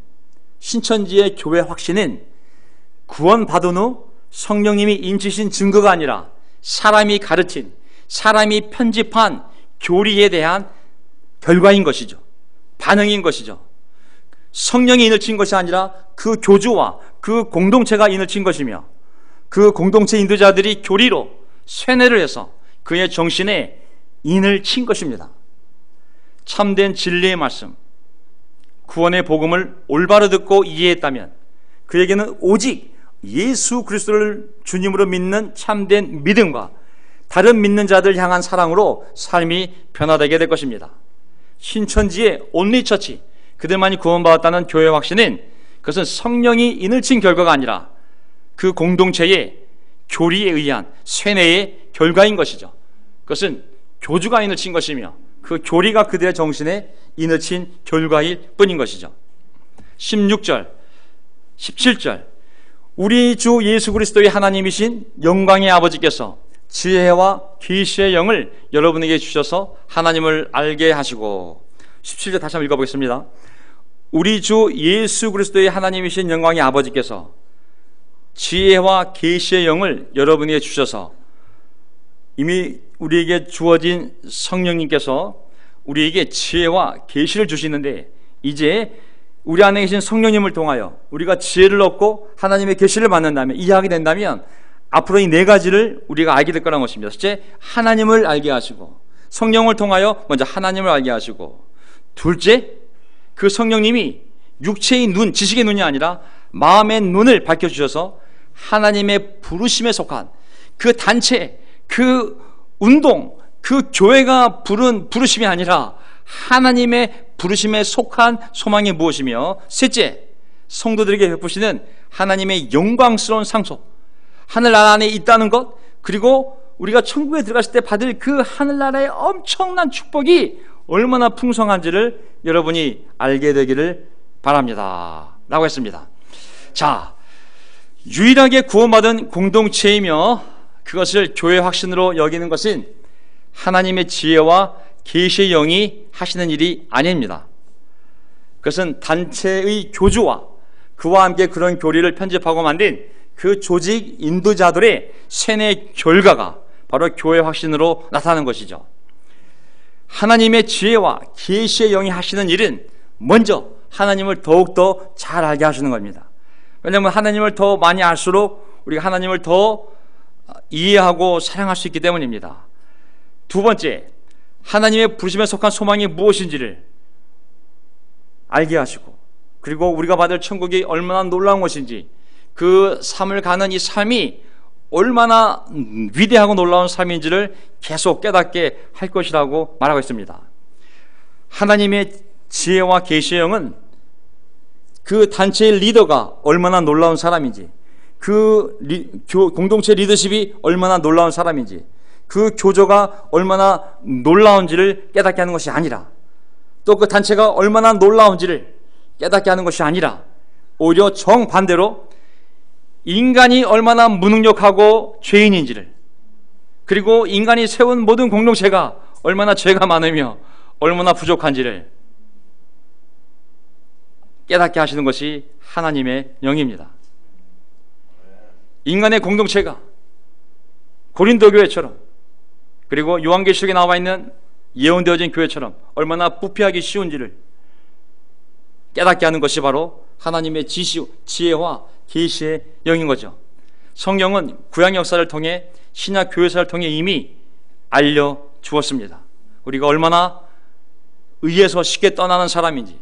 신천지의 교회 확신은 구원받은 후 성령님이 인치신 증거가 아니라 사람이 가르친, 사람이 편집한 교리에 대한 결과인 것이죠. 반응인 것이죠. 성령이 인을 친 것이 아니라 그 교주와 그 공동체가 인을 친 것이며 그 공동체 인도자들이 교리로 쇠뇌를 해서 그의 정신에 인을 친 것입니다. 참된 진리의 말씀, 구원의 복음을 올바로 듣고 이해했다면 그에게는 오직 예수 그리스도를 주님으로 믿는 참된 믿음과 다른 믿는 자들 향한 사랑으로 삶이 변화되게 될 것입니다. 신천지의 온리처치, 그들만이 구원받았다는 교회 확신은 그것은 성령이 인을 친 결과가 아니라 그 공동체의 교리에 의한 쇠뇌의 결과인 것이죠. 그것은 교주가 인을 친 것이며 그 교리가 그들의 정신에 인을 친 결과일 뿐인 것이죠. 16절, 17절, 우리 주 예수 그리스도의 하나님이신 영광의 아버지께서 지혜와 계시의 영을 여러분에게 주셔서 하나님을 알게 하시고, 17절 다시 한번 읽어보겠습니다. 우리 주 예수 그리스도의 하나님이신 영광의 아버지께서 지혜와 계시의 영을 여러분에게 주셔서, 이미 우리에게 주어진 성령님께서 우리에게 지혜와 계시를 주시는데 이제 우리 안에 계신 성령님을 통하여 우리가 지혜를 얻고 하나님의 계시를 받는다면, 이해하게 된다면 앞으로 이 네 가지를 우리가 알게 될 거라는 것입니다. 첫째, 하나님을 알게 하시고, 성령을 통하여 먼저 하나님을 알게 하시고, 둘째, 그 성령님이 육체의 눈, 지식의 눈이 아니라 마음의 눈을 밝혀주셔서 하나님의 부르심에 속한 그 단체, 그 운동, 그 교회가 부른 부르심이 아니라 하나님의 부르심에 속한 소망이 무엇이며, 셋째, 성도들에게 베푸시는 하나님의 영광스러운 상속, 하늘나라 안에 있다는 것, 그리고 우리가 천국에 들어갔을 때 받을 그 하늘나라의 엄청난 축복이 얼마나 풍성한지를 여러분이 알게 되기를 바랍니다 라고 했습니다. 자, 유일하게 구원받은 공동체이며 그것을 교회 확신으로 여기는 것은 하나님의 지혜와 계시의 영이 하시는 일이 아닙니다. 그것은 단체의 교주와 그와 함께 그런 교리를 편집하고 만든 그 조직 인도자들의 쇠뇌 결과가 바로 교회 확신으로 나타나는 것이죠. 하나님의 지혜와 계시의 영이 하시는 일은 먼저 하나님을 더욱더 잘 알게 하시는 겁니다. 왜냐하면 하나님을 더 많이 알수록 우리가 하나님을 더 이해하고 사랑할 수 있기 때문입니다. 두 번째, 하나님의 부르심에 속한 소망이 무엇인지를 알게 하시고, 그리고 우리가 받을 천국이 얼마나 놀라운 것인지, 그 삶을 가는 이 삶이 얼마나 위대하고 놀라운 삶인지를 계속 깨닫게 할 것이라고 말하고 있습니다. 하나님의 지혜와 계시의 영은 그 단체의 리더가 얼마나 놀라운 사람인지, 그 공동체 리더십이 얼마나 놀라운 사람인지, 그 교조가 얼마나 놀라운지를 깨닫게 하는 것이 아니라, 또 그 단체가 얼마나 놀라운지를 깨닫게 하는 것이 아니라, 오히려 정반대로 인간이 얼마나 무능력하고 죄인인지를, 그리고 인간이 세운 모든 공동체가 얼마나 죄가 많으며 얼마나 부족한지를 깨닫게 하시는 것이 하나님의 영입니다. 인간의 공동체가 고린도 교회처럼, 그리고 요한계시록에 나와 있는 예언되어진 교회처럼 얼마나 부패하기 쉬운지를 깨닫게 하는 것이 바로 하나님의 지혜와 계시의 영인 거죠. 성경은 구약 역사를 통해 신약 교회사를 통해 이미 알려주었습니다. 우리가 얼마나 의에서 쉽게 떠나는 사람인지,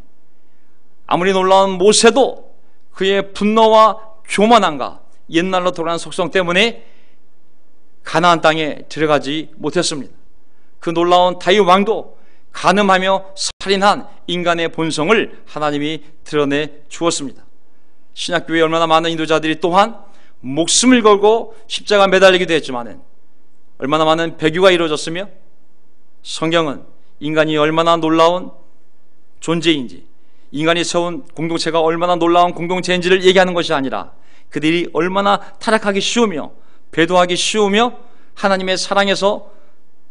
아무리 놀라운 모세도 그의 분노와 교만함과 옛날로 돌아가는 속성 때문에 가나안 땅에 들어가지 못했습니다. 그 놀라운 다윗 왕도 간음하며 살인한 인간의 본성을 하나님이 드러내 주었습니다. 신약교회에 얼마나 많은 인도자들이 또한 목숨을 걸고 십자가 매달리기도 했지만 얼마나 많은 배교가 이루어졌으며, 성경은 인간이 얼마나 놀라운 존재인지, 인간이 세운 공동체가 얼마나 놀라운 공동체인지를 얘기하는 것이 아니라 그들이 얼마나 타락하기 쉬우며 배도하기 쉬우며 하나님의 사랑에서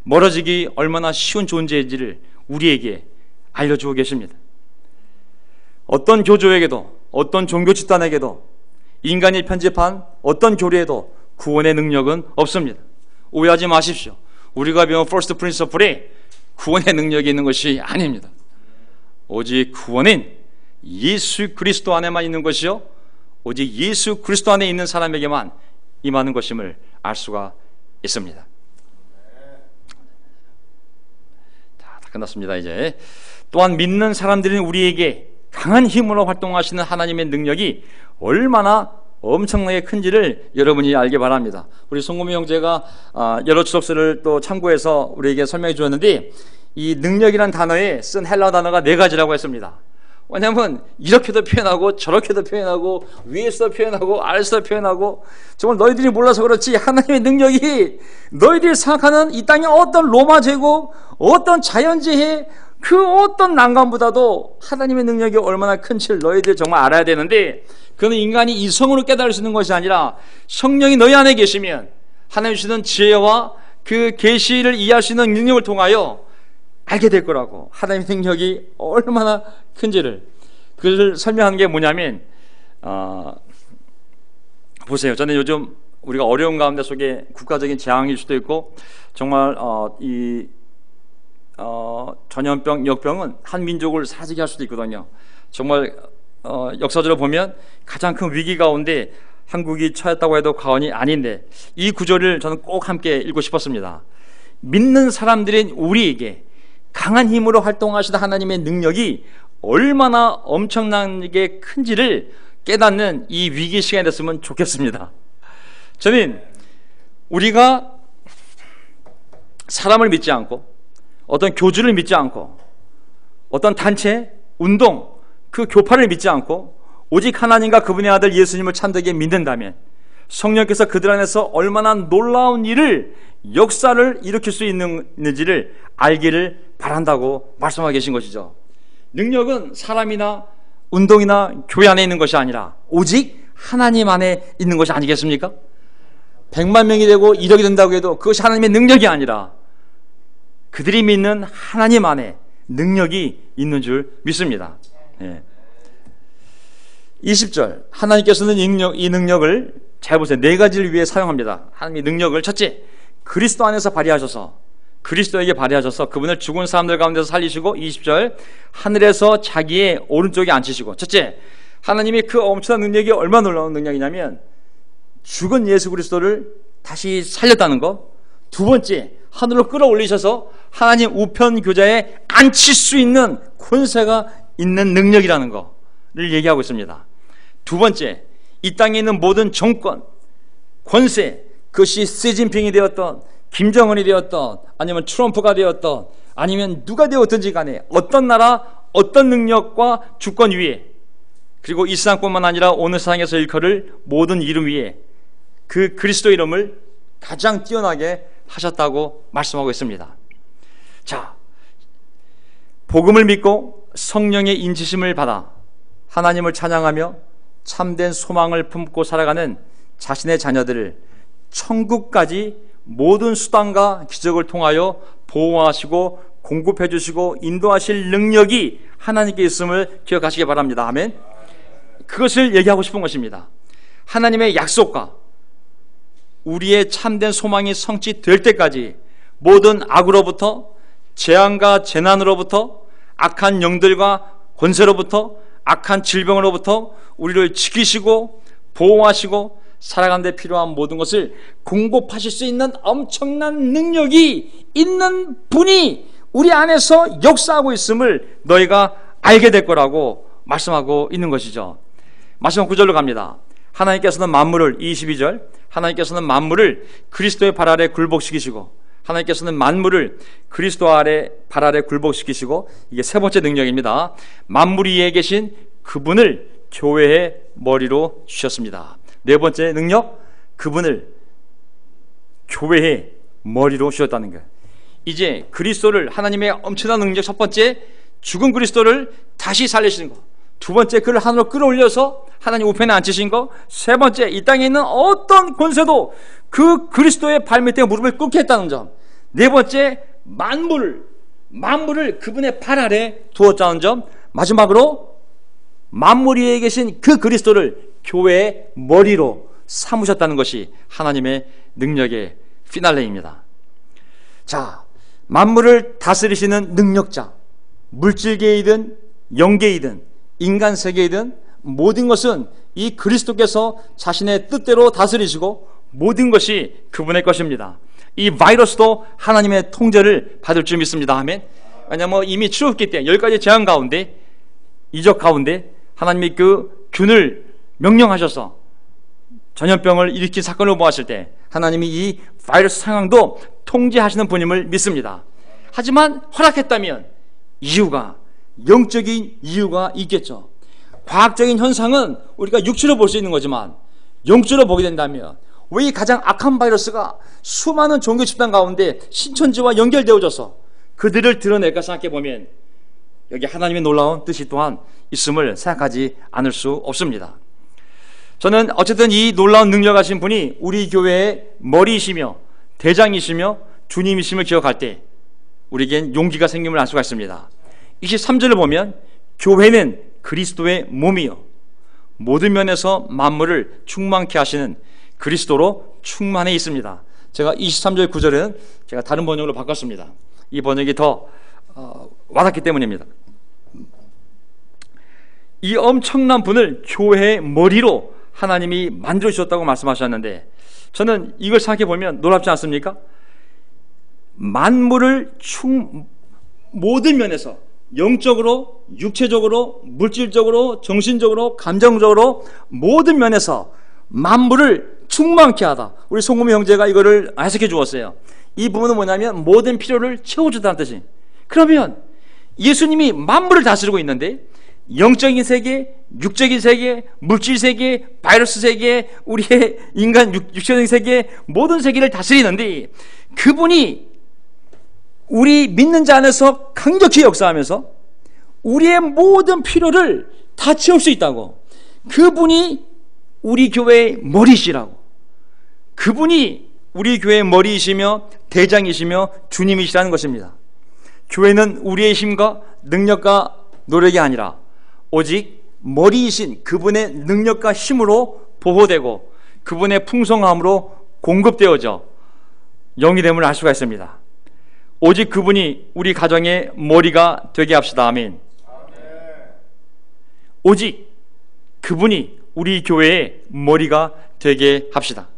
멀어지기 얼마나 쉬운 존재인지를 우리에게 알려주고 계십니다. 어떤 교조에게도, 어떤 종교 집단에게도, 인간이 편집한 어떤 교리에도 구원의 능력은 없습니다. 오해하지 마십시오. 우리가 배운 퍼스트 프린서플이 구원의 능력이 있는 것이 아닙니다. 오직 구원은 예수 그리스도 안에만 있는 것이요, 오직 예수 그리스도 안에 있는 사람에게만 임하는 것임을 알 수가 있습니다. 다 끝났습니다. 이제 또한 믿는 사람들인 우리에게 강한 힘으로 활동하시는 하나님의 능력이 얼마나 엄청나게 큰지를 여러분이 알기 바랍니다. 우리 송금이 형제가 여러 주석서를 또 참고해서 우리에게 설명해 주었는데, 이 능력이란 단어에 쓴 헬라어 단어가 4가지라고 했습니다. 왜냐하면 이렇게도 표현하고 저렇게도 표현하고 위에서 표현하고 아래서 표현하고, 정말 너희들이 몰라서 그렇지 하나님의 능력이 너희들이 생각하는 이 땅의 어떤 로마 제국, 어떤 자연재해, 그 어떤 난관보다도 하나님의 능력이 얼마나 큰지를 너희들이 정말 알아야 되는데, 그는 인간이 이성으로 깨달을 수 있는 것이 아니라 성령이 너희 안에 계시면 하나님 주시는 지혜와 그 계시를 이해할 수 있는 능력을 통하여 알게 될 거라고. 하나님의 능력이 얼마나 큰지를, 그걸 설명하는 게 뭐냐면, 보세요. 저는 요즘 우리가 어려운 가운데 속에 국가적인 재앙일 수도 있고, 정말 전염병, 역병은 한 민족을 사라지게 할 수도 있거든요. 정말 역사적으로 보면 가장 큰 위기 가운데 한국이 처했다고 해도 과언이 아닌데, 이 구절을 저는 꼭 함께 읽고 싶었습니다. 믿는 사람들인 우리에게 강한 힘으로 활동하시는 하나님의 능력이 얼마나 엄청나게 큰지를 깨닫는 이 위기 시간이 됐으면 좋겠습니다. 저는 우리가 사람을 믿지 않고, 어떤 교주를 믿지 않고, 어떤 단체, 운동, 그 교파를 믿지 않고 오직 하나님과 그분의 아들 예수님을 참되게 믿는다면 성령께서 그들 안에서 얼마나 놀라운 일을, 역사를 일으킬 수 있는지를 알기를 바란다고 말씀하고 계신 것이죠. 능력은 사람이나 운동이나 교회 안에 있는 것이 아니라 오직 하나님 안에 있는 것이 아니겠습니까? 100만 명이 되고 1억이 된다고 해도 그것이 하나님의 능력이 아니라 그들이 믿는 하나님 안에 능력이 있는 줄 믿습니다. 20절, 하나님께서는 이 능력을 잘 보세요. 4가지를 위해 사용합니다. 하나님의 능력을 첫째, 그리스도 안에서 발휘하셔서, 그리스도에게 발휘하셔서 그분을 죽은 사람들 가운데서 살리시고, 20절, 하늘에서 자기의 오른쪽에 앉히시고. 첫째, 하나님이 그 엄청난 능력이 얼마나 놀라운 능력이냐면 죽은 예수 그리스도를 다시 살렸다는 것. 두 번째, 하늘로 끌어올리셔서 하나님 우편 교자에 앉힐 수 있는 권세가 있는 능력이라는 것을 얘기하고 있습니다. 두 번째, 이 땅에 있는 모든 정권, 권세, 그것이 시진핑이 되었던, 김정은이 되었던, 아니면 트럼프가 되었던, 아니면 누가 되었든지 간에 어떤 나라, 어떤 능력과 주권 위에, 그리고 이 세상뿐만 아니라 오늘 세상에서 일컬을 모든 이름 위에 그 그리스도 이름을 가장 뛰어나게 하셨다고 말씀하고 있습니다. 자, 복음을 믿고 성령의 인치심을 받아 하나님을 찬양하며 참된 소망을 품고 살아가는 자신의 자녀들을 천국까지 모든 수단과 기적을 통하여 보호하시고 공급해 주시고 인도하실 능력이 하나님께 있음을 기억하시기 바랍니다. 아멘. 그것을 얘기하고 싶은 것입니다. 하나님의 약속과 우리의 참된 소망이 성취될 때까지 모든 악으로부터, 재앙과 재난으로부터, 악한 영들과 권세로부터, 악한 질병으로부터 우리를 지키시고 보호하시고 살아가는 데 필요한 모든 것을 공급하실 수 있는 엄청난 능력이 있는 분이 우리 안에서 역사하고 있음을 너희가 알게 될 거라고 말씀하고 있는 것이죠. 마지막 구절로 갑니다. 하나님께서는 만물을, 22절, 하나님께서는 만물을 그리스도의 발 아래 굴복시키시고, 하나님께서는 만물을 그리스도 아래 발 아래 굴복시키시고, 이게 세 번째 능력입니다. 만물 위에 계신 그분을 교회의 머리로 주셨습니다. 네 번째 능력, 그분을 교회의 머리로 주셨다는 거예요. 이제 그리스도를, 하나님의 엄청난 능력, 첫 번째 죽은 그리스도를 다시 살리시는 것, 두 번째 그를 하늘로 끌어올려서 하나님 우편에 앉히신 것, 세 번째 이 땅에 있는 어떤 권세도 그 그리스도의 발밑에 무릎을 꿇게 했다는 점, 네 번째 만물을 그분의 발 아래 두었다는 점, 마지막으로 만물 위에 계신 그 그리스도를 교회의 머리로 삼으셨다는 것이 하나님의 능력의 피날레입니다. 자, 만물을 다스리시는 능력자, 물질계이든 영계이든 인간 세계이든 모든 것은 이 그리스도께서 자신의 뜻대로 다스리시고 모든 것이 그분의 것입니다. 이 바이러스도 하나님의 통제를 받을 줄 믿습니다. 아멘. 왜냐하면 이미 출애굽기 때 10가지 재앙 가운데, 이적 가운데 하나님이 그 균을 명령하셔서 전염병을 일으킨 사건을 보았을 때 하나님이 이 바이러스 상황도 통제하시는 분임을 믿습니다. 하지만 허락했다면 영적인 이유가 있겠죠. 과학적인 현상은 우리가 육체로 볼 수 있는 거지만 영적으로 보게 된다면 왜 이 가장 악한 바이러스가 수많은 종교 집단 가운데 신천지와 연결되어져서 그들을 드러낼까 생각해 보면 여기 하나님의 놀라운 뜻이 또한 있음을 생각하지 않을 수 없습니다. 저는 어쨌든 이 놀라운 능력하신 분이 우리 교회의 머리이시며 대장이시며 주님이심을 기억할 때 우리에겐 용기가 생김을 알 수가 있습니다. 23절을 보면 교회는 그리스도의 몸이요 모든 면에서 만물을 충만케 하시는 그리스도로 충만해 있습니다. 제가 23절 9절은 제가 다른 번역으로 바꿨습니다. 이 번역이 더 와닿기 때문입니다. 이 엄청난 분을 교회의 머리로 하나님이 만들어 주셨다고 말씀하셨는데 저는 이걸 생각해 보면 놀랍지 않습니까? 만물을 모든 면에서 영적으로, 육체적으로, 물질적으로, 정신적으로, 감정적으로 모든 면에서 만물을 충만케 하다. 우리 송금희 형제가 이거를 해석해 주었어요. 이 부분은 뭐냐면 모든 필요를 채워준다는 뜻이. 그러면 예수님이 만물을 다스리고 있는데 영적인 세계, 육적인 세계, 물질 세계, 바이러스 세계, 우리의 인간 육체적인 세계, 모든 세계를 다스리는데 그분이 우리 믿는 자 안에서 강력히 역사하면서 우리의 모든 필요를 다 채울 수 있다고. 그분이 우리 교회의 머리시라고. 그분이 우리 교회의 머리이시며 대장이시며 주님이시라는 것입니다. 교회는 우리의 힘과 능력과 노력이 아니라 오직 머리이신 그분의 능력과 힘으로 보호되고 그분의 풍성함으로 공급되어져 영이 됨을 알 수가 있습니다. 오직 그분이 우리 가정의 머리가 되게 합시다. 아멘. 오직 그분이 우리 교회의 머리가 되게 합시다.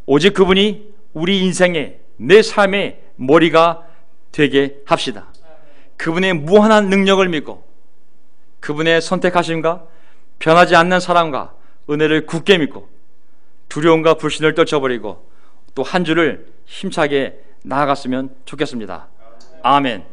오직 그분이 우리 인생의, 내 삶의 머리가 되게 합시다. 그분의 무한한 능력을 믿고 그분의 선택하심과 변하지 않는 사랑과 은혜를 굳게 믿고 두려움과 불신을 떨쳐버리고 또 한 주를 힘차게 나아갔으면 좋겠습니다. 아멘.